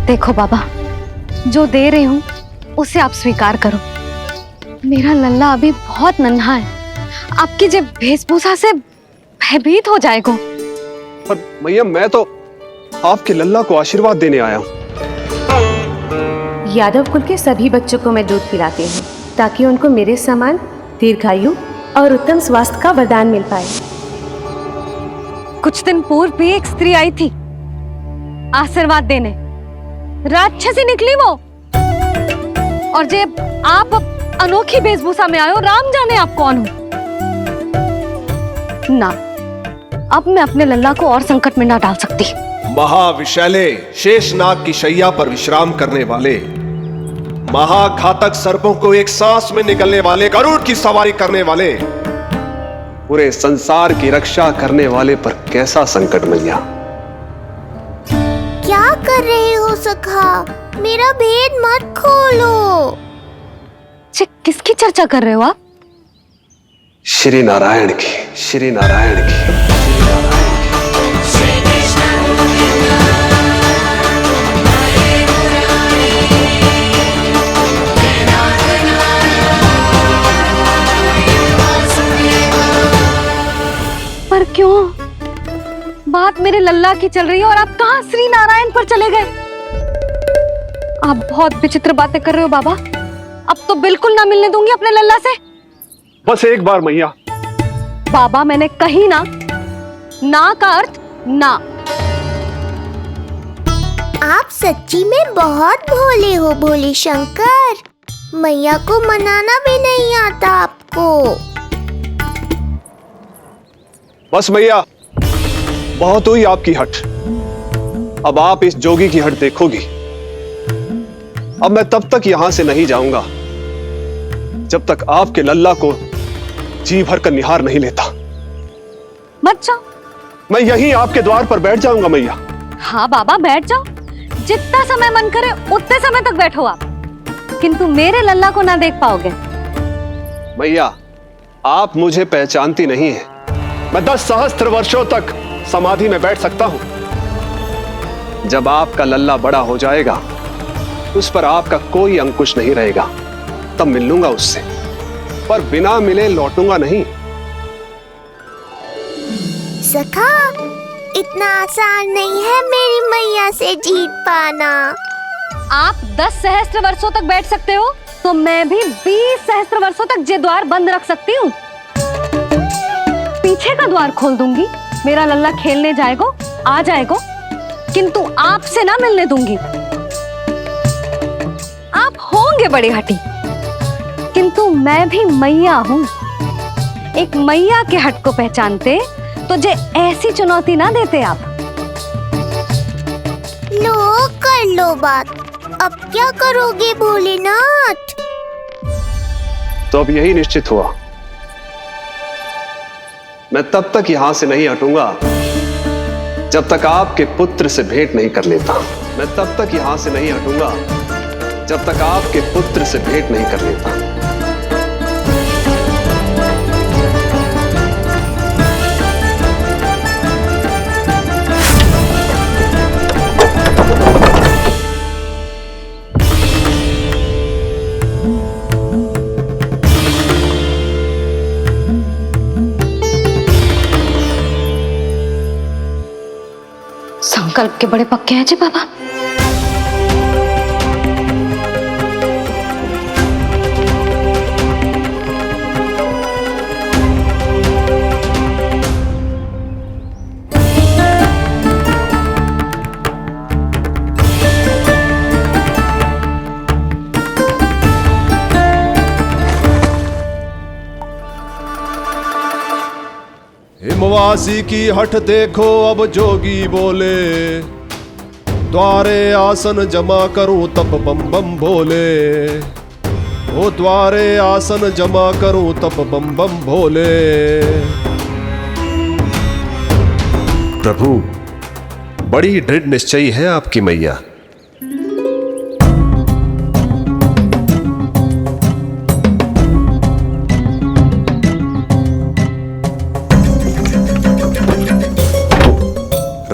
देखो बाबा, जो दे रही हूँ उसे आप स्वीकार करो। मेरा लल्ला अभी बहुत नन्हा है, आपकी जे वेशभूषा से भयभीत हो जाएगा। पर मैया, मैं तो आपके लल्ला को आशीर्वाद देने आया हूँ। यादव कुल के सभी बच्चों को मैं दूध पिलाती हूँ ताकि उनको मेरे समान दीर्घायु और उत्तम स्वास्थ्य का वरदान मिल पाए। कुछ दिन पूर्व भी एक स्त्री आई थी आशीर्वाद देने, राक्षसी निकली वो। और जब आप अनोखी वेशभूषा में आए हो, राम जाने आप कौन हो। ना, अब मैं अपने लल्ला को और संकट में ना डाल सकती। महाविशैले शेषनाग की शैया पर विश्राम करने वाले, महाघातक सर्पों को एक सांस में निगलने वाले, गरुड़ की सवारी करने वाले, पूरे संसार की रक्षा करने वाले पर कैसा संकट मैया। क्या कर रहे हो सखा? मेरा भेद मत खोलो। किसकी चर्चा कर रहे हो आप? श्री नारायण की, श्री नारायण की। पर क्यों? बात मेरे लल्ला की चल रही है और आप कहाँ श्री नारायण पर चले गए? आप बहुत विचित्र बातें कर रहे हो बाबा। अब तो बिल्कुल ना मिलने दूंगी अपने लल्ला से। बस एक बार मैया। बाबा, मैंने कही ना, ना का अर्थ ना। आप सच्ची में बहुत भोले हो भोले शंकर। मैया को मनाना भी नहीं आता आपको। बस मैया, बहुत हुई आपकी हट। अब आप इस जोगी की हट देखोगी। अब मैं तब तक यहां से नहीं जाऊंगा जब तक आपके लल्ला को जी भर कर निहार नहीं लेता। मत जाओ। मैं यहीं आपके द्वार पर बैठ जाऊंगा मैया। हाँ बाबा, बैठ जाओ। जितना समय मन करे उतने समय तक बैठो आप, किंतु मेरे लल्ला को ना देख पाओगे। मैया, आप मुझे पहचानती नहीं है। मैं 10 सहस्त्र वर्षों तक समाधि में बैठ सकता हूं। जब आपका लल्ला बड़ा हो जाएगा, उस पर आपका कोई अंकुश नहीं रहेगा, तब मिल लूंगा उससे, पर बिना मिले लौटूंगा नहीं। सखा, इतना आसान नहीं है मेरी मैया से जीत पाना। आप 10 सहस्त्र वर्षों तक बैठ सकते हो, तो मैं भी 20 सहस्त्र वर्षों तक ये द्वार बंद रख सकती हूँ। पीछे का द्वार खोल दूंगी, मेरा लल्ला खेलने जाएगा, आ जाएगा, किंतु आपसे ना मिलने दूंगी। आप होंगे बड़ी हठी, किंतु मैं भी मैया हूँ। एक मैया के हट को पहचानते तो जे ऐसी चुनौती ना देते आप। लो, कर लो बात। अब क्या करोगे भोलेनाथ? तो अब यही निश्चित हुआ, मैं तब तक यहां से नहीं हटूंगा जब तक आपके पुत्र से भेंट नहीं कर लेता। मैं तब तक यहां से नहीं हटूंगा जब तक आपके पुत्र से भेंट नहीं कर लेता। संकल्प के बड़े पक्के हैं जी बाबा। हिमवासी की हठ देखो अब जोगी बोले, द्वारे आसन जमा करूं तब बम बम भोले। ओ द्वारे आसन जमा करूं तब बम बम भोले। प्रभु, बड़ी दृढ़ निश्चयी है आपकी मैया।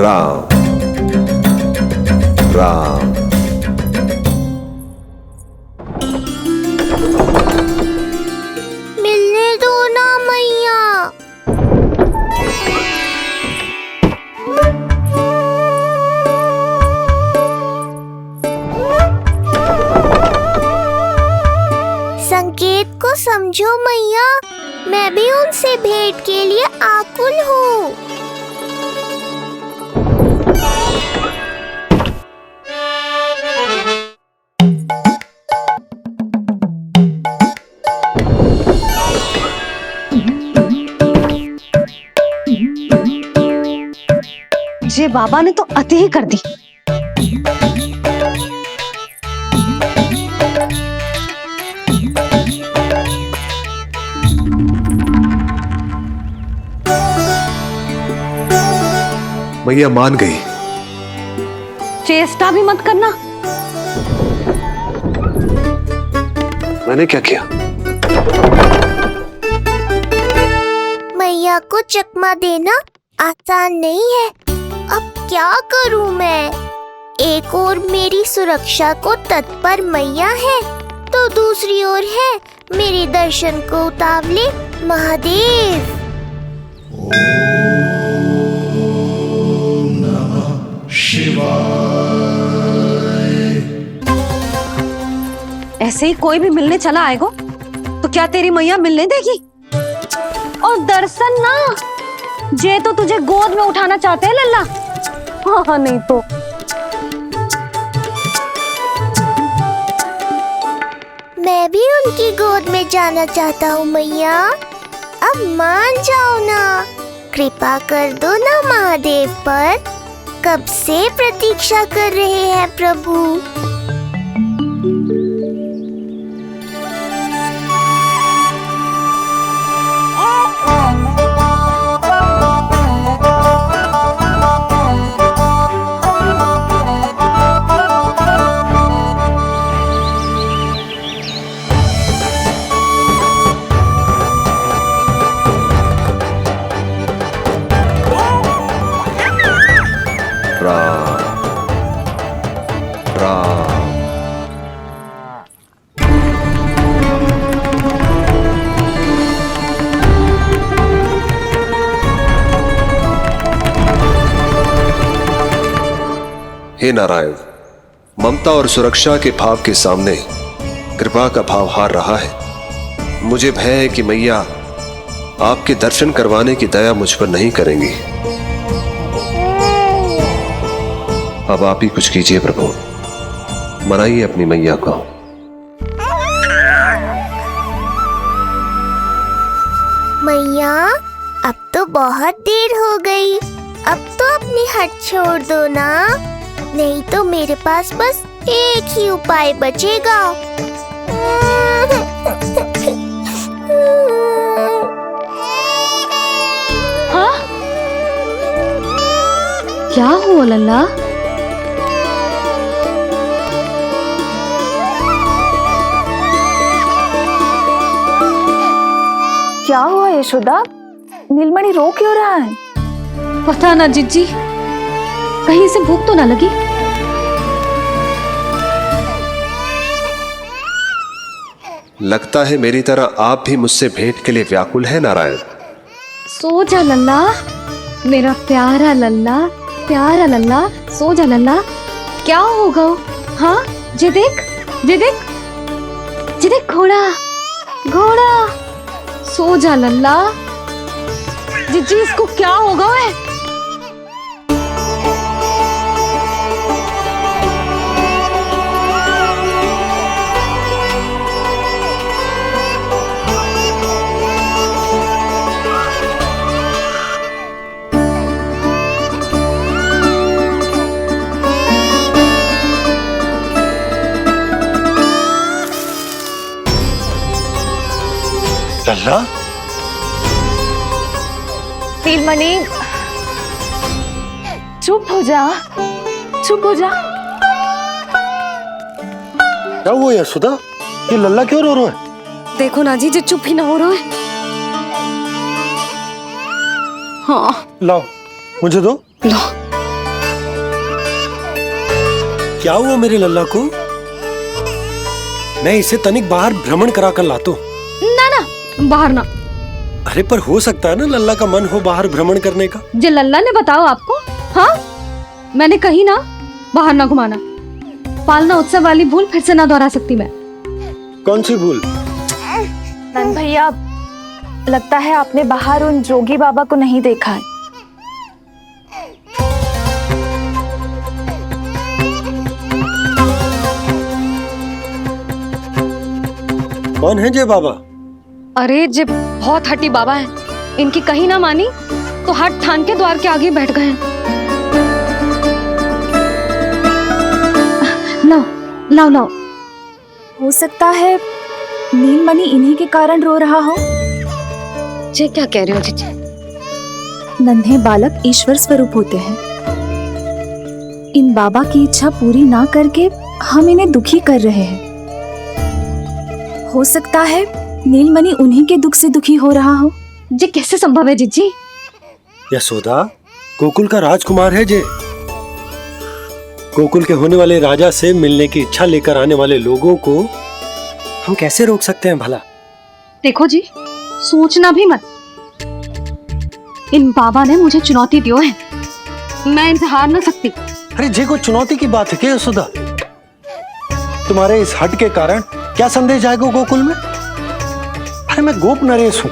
राम राम समझो मैया, मैं भी उनसे भेंट के लिए आकुल हूँ। ये बाबा ने तो अति ही कर दी। मैया मान गई। चेष्टा भी मत करना। मैंने क्या किया? मैया को चकमा देना आसान नहीं है। अब क्या करूं मैं? एक ओर मेरी सुरक्षा को तत्पर मैया है, तो दूसरी ओर है मेरे दर्शन को उतावले महादेव। ऐसे ही कोई भी मिलने चला आएगा तो क्या तेरी मैया मिलने देगी? और दर्शन ना, जे तो तुझे गोद में उठाना चाहते हैं लल्ला। हाँ नहीं तो मैं भी उनकी गोद में जाना चाहता हूँ मैया। अब मान जाओ ना, कृपा कर दो ना महादेव पर। कब से प्रतीक्षा कर रहे हैं प्रभु। हे नारायण, ममता और सुरक्षा के भाव के सामने कृपा का भाव हार रहा है। मुझे भय है कि मैया आपके दर्शन करवाने की दया मुझ पर नहीं करेंगी। अब आप ही कुछ कीजिए प्रभु, मनाइए अपनी मैया को। मैया, अब तो बहुत देर हो गई। अब तो अपनी हट छोड़ दो ना, नहीं तो मेरे पास बस एक ही उपाय बचेगा। हाँ? क्या हुआ लल्ला? क्या हुआ यशोदा? नीलमणि रो क्यों रहा है? पता ना जिज्जी, कहीं से भूख तो ना लगी? लगता है मेरी तरह आप भी मुझसे भेंट के लिए व्याकुल है नारायण। सो जा लल्ला, मेरा प्यारा लल्ला, प्यारा लल्ला, सो जा लल्ला। क्या होगा? हाँ, ये देख, ये देख, ये देख घोड़ा, घोड़ा। सो जा लल्ला। जिज्जी, इसको क्या होगा? है लल्ला, नीलमणि, चुप हो जा, चुप हो जा। क्या हुआ यशोदा? ये लल्ला क्यों रो रहा है? देखो ना जी, जो चुप ही ना हो रहा है। हाँ, लाओ, मुझे दो। लो। क्या हुआ मेरे लल्ला को? मैं इसे तनिक बाहर भ्रमण करा कर लाता हूँ। ना ना, बाहर ना। अरे पर हो सकता है ना लल्ला का मन हो बाहर भ्रमण करने का। जे लल्ला ने बताओ आपको? हाँ, मैंने कही ना बाहर ना घुमाना। पालना उत्सव वाली भूल फिर से ना दोहरा सकती मैं। कौन सी भूल? नंद भैया, लगता है आपने बाहर उन जोगी बाबा को नहीं देखा है। कौन है जय बाबा? अरे जे बहुत हट्टी बाबा है, इनकी कहीं ना मानी तो हट ठान के द्वार के आगे बैठ गए। लाओ लाओ लाओ। हो सकता है नीलमणि इन्हीं के कारण रो रहा हो। जे क्या कह रहे हो जीजी? नन्हे बालक ईश्वर स्वरूप होते हैं। इन बाबा की इच्छा पूरी ना करके हम इन्हें दुखी कर रहे हैं। हो सकता है नीलमणि उन्हीं के दुख से दुखी हो रहा हो। जे कैसे संभव है जीजी? यशोदा, गोकुल का राजकुमार है जे। गोकुल के होने वाले राजा से मिलने की इच्छा लेकर आने वाले लोगों को हम कैसे रोक सकते हैं भला? देखो जी, सोचना भी मत। इन बाबा ने मुझे चुनौती दियो है, मैं इनसे हार ना सकती। अरे जे कोई चुनौती की बात है क्या यशोदा? तुम्हारे इस हट के कारण क्या संदेश जाएगा गोकुल में? अरे मैं गोप नरेश हूं।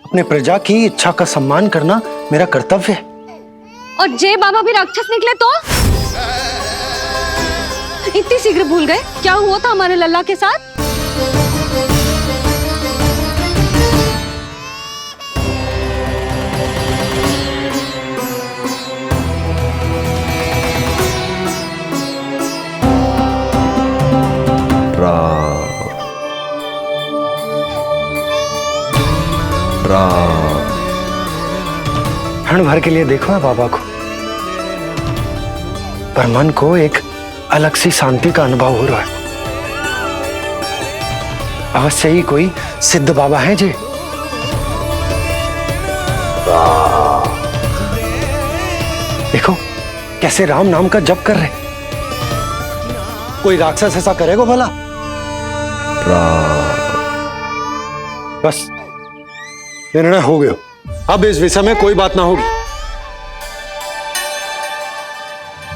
अपने प्रजा की इच्छा का सम्मान करना मेरा कर्तव्य है। और जे बाबा भी राक्षस निकले तो? इतनी शीघ्र भूल गए क्या हुआ था हमारे लल्ला के साथ? क्षण भर के लिए देखो है बाबा को, पर मन को एक अलग सी शांति का अनुभव हो रहा है। अवश्य ही कोई सिद्ध बाबा हैं जी। देखो कैसे राम नाम का जप कर रहे। कोई राक्षस ऐसा करेगा भला? बस निर्णय हो गया, अब इस विषय में कोई बात ना होगी।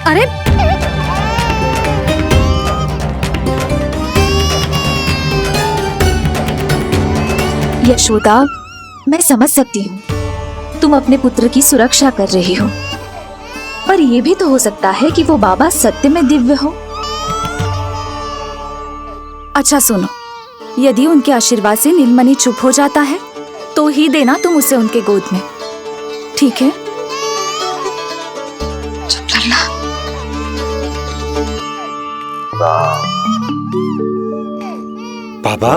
अरे यशोदा, मैं समझ सकती हूँ तुम अपने पुत्र की सुरक्षा कर रही हो, पर यह भी तो हो सकता है कि वो बाबा सत्य में दिव्य हो। अच्छा सुनो, यदि उनके आशीर्वाद से नीलमणि चुप हो जाता है तो ही देना तुम उसे उनके गोद में, ठीक है? चुप लल्ला। बाबा,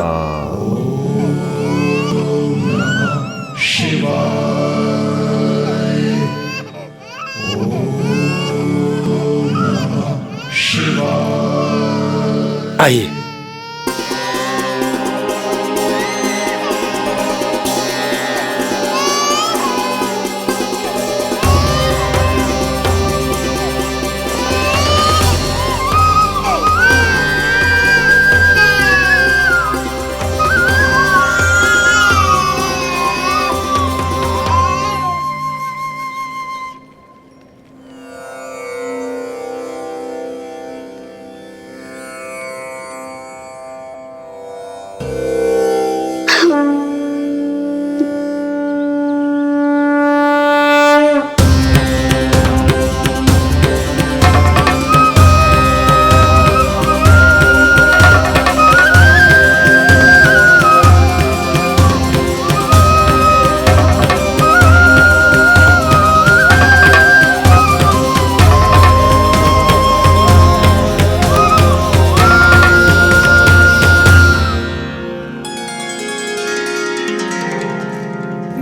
आइए।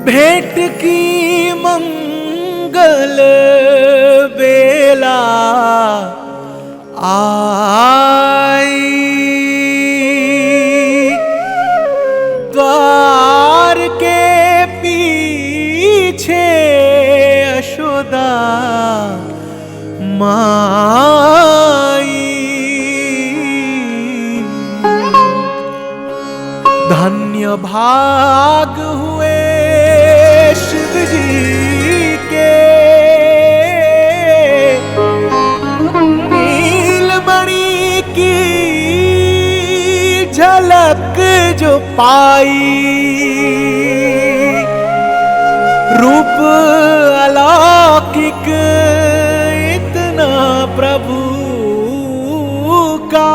भेंट की मंगल बेला आई, द्वार के पीछे यशोदा माई। धन्य भाग हुए शिव जी के, नीलमणि की झलक जो पाई, रूप अलौकिक इतना प्रभु का,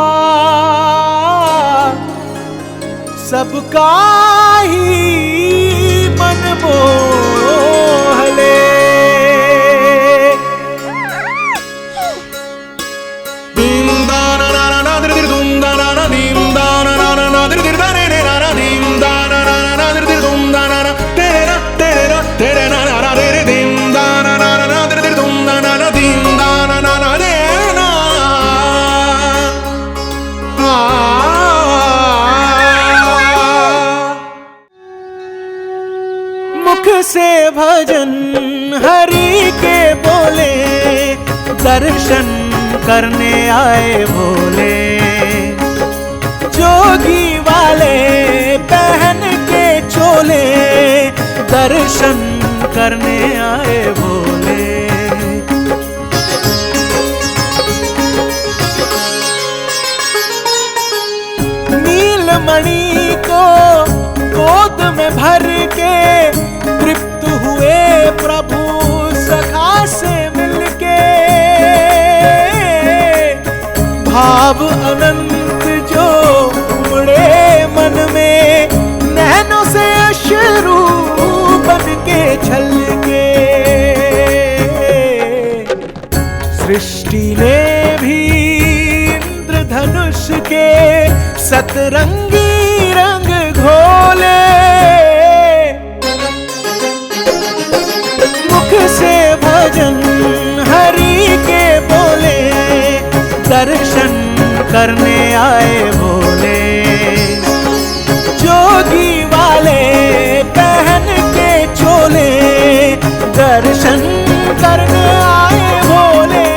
सबका ही मन मोह ले। मुख से भजन हरि के बोले, दर्शन करने आए भोले। जोगी वाले पहन के चोले, दर्शन करने आए भोले। नीलमणि को गोद में भर के तृप्त हुए प्रभु सखा से मिलके। भाव अनंत जो उमड़े मन में, नैनों से अश्रु बन के छलके। सृष्टि ने भी इंद्रधनुष के सतरंगी रंग घोले। मुख से भजन हरि के बोले, दर्शन करने आए भोले। जोगी वाले पहन के चोले, दर्शन करने आए भोले।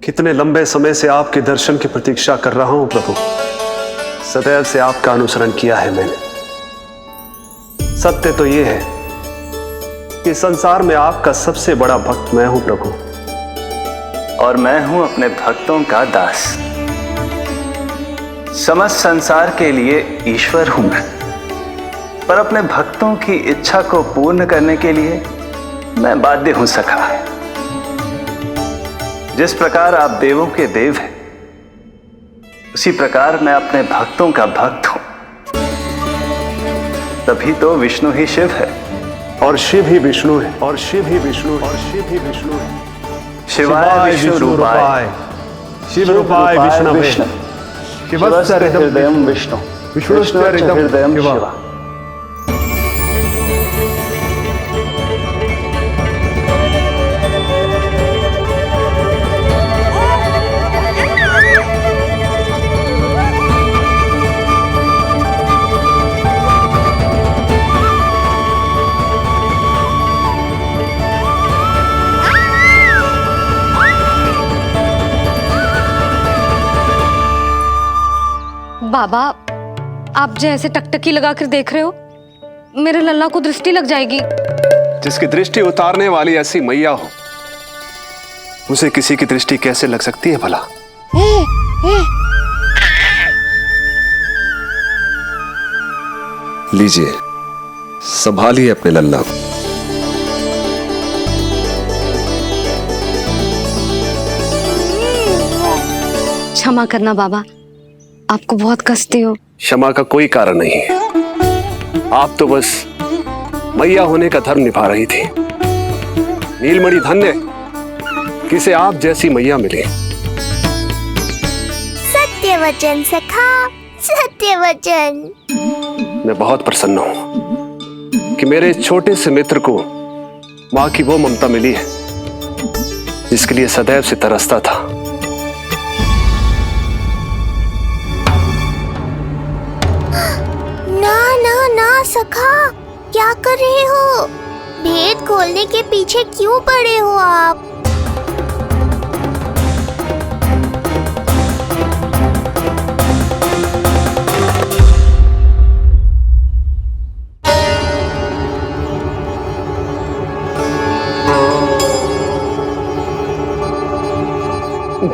कितने लंबे समय से आपके दर्शन की प्रतीक्षा कर रहा हूं प्रभु। सदैव से आपका अनुसरण किया है मैंने। सत्य तो यह है कि संसार में आपका सबसे बड़ा भक्त मैं हूं प्रभु, और मैं हूं अपने भक्तों का दास। समस्त संसार के लिए ईश्वर हूं मैं, पर अपने भक्तों की इच्छा को पूर्ण करने के लिए मैं बाध्य हूं सखा। जिस प्रकार आप देवों के देव हैं, उसी प्रकार मैं अपने भक्तों का भक्त हूं। तभी तो विष्णु ही शिव है, और शिव ही विष्णु है, और शिव ही विष्णु है, और शिव ही विष्णु है। शिवाय विष्णु रूपाय, शिव रूपाय विष्णवे, शिवस्य हृदयं विष्णु, विष्णुश्च हृदयं शिवा। बाबा, आप जैसे टकटकी लगाकर देख रहे हो, मेरे लल्ला को दृष्टि लग जाएगी। जिसकी दृष्टि उतारने वाली ऐसी मैया हो, उसे किसी की दृष्टि कैसे लग सकती है भला? लीजिए, संभालिए अपने लल्ला को। क्षमा करना बाबा, आपको बहुत कष्ट हो। क्षमा का कोई कारण नहीं है। आप तो बस मैया होने का धर्म निभा रही थी। नीलमणि धन्य किसे आप जैसी मैया मिली। सत्य वचन सखा, सत्य वचन। मैं बहुत प्रसन्न हूं कि मेरे छोटे से मित्र को मां की वो ममता मिली है जिसके लिए सदैव से तरसता था। ना ना ना सखा, क्या कर रहे हो? भेद खोलने के पीछे क्यों पड़े हो आप?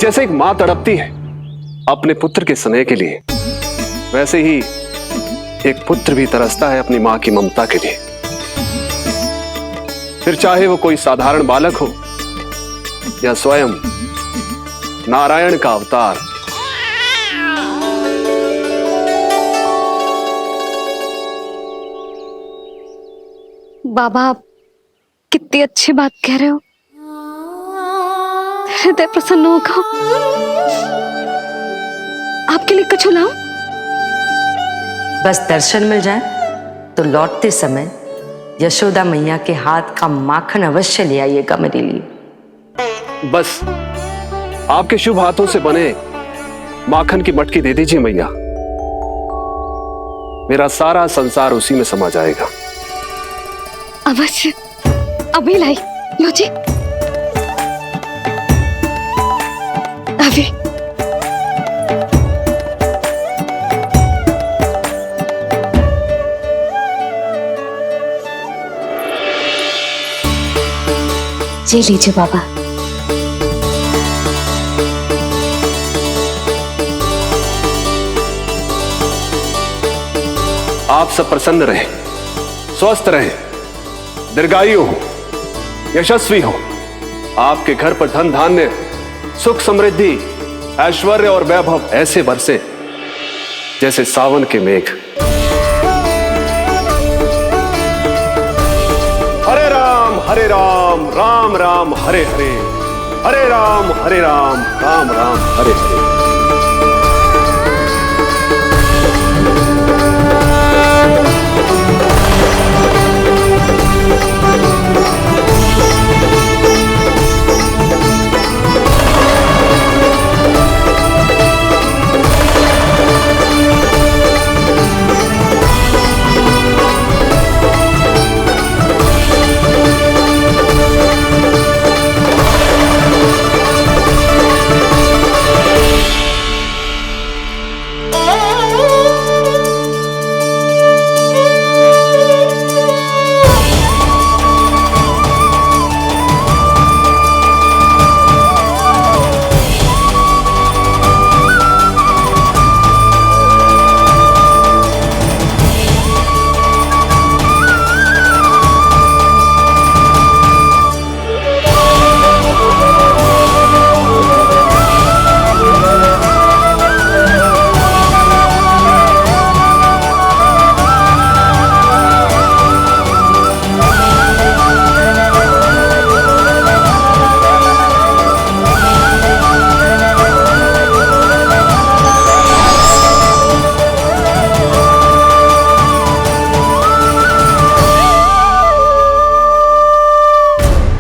जैसे एक मां तड़पती है अपने पुत्र के स्नेह के लिए, वैसे ही एक पुत्र भी तरसता है अपनी मां की ममता के लिए। फिर चाहे वो कोई साधारण बालक हो या स्वयं नारायण का अवतार। बाबा, आप कितनी अच्छी बात कह रहे हो। हृदय प्रसन्न होगा। आपके लिए कुछ लाऊं? बस दर्शन मिल जाए तो लौटते समय यशोदा मैया के हाथ का माखन अवश्य ले आइएगा मेरे लिए। बस आपके शुभ हाथों से बने माखन की मटकी दे दीजिए मैया, मेरा सारा संसार उसी में समा जाएगा। अवश्य, अभी लाई। लो जी, अभी। ये लीजिए बाबा। आप सब प्रसन्न रहें, स्वस्थ रहें, दीर्घायु हो, यशस्वी हो। आपके घर पर धन धान्य, सुख समृद्धि, ऐश्वर्य और वैभव ऐसे बरसे जैसे सावन के मेघ। हरे राम राम राम हरे हरे, हरे राम राम राम हरे हरे।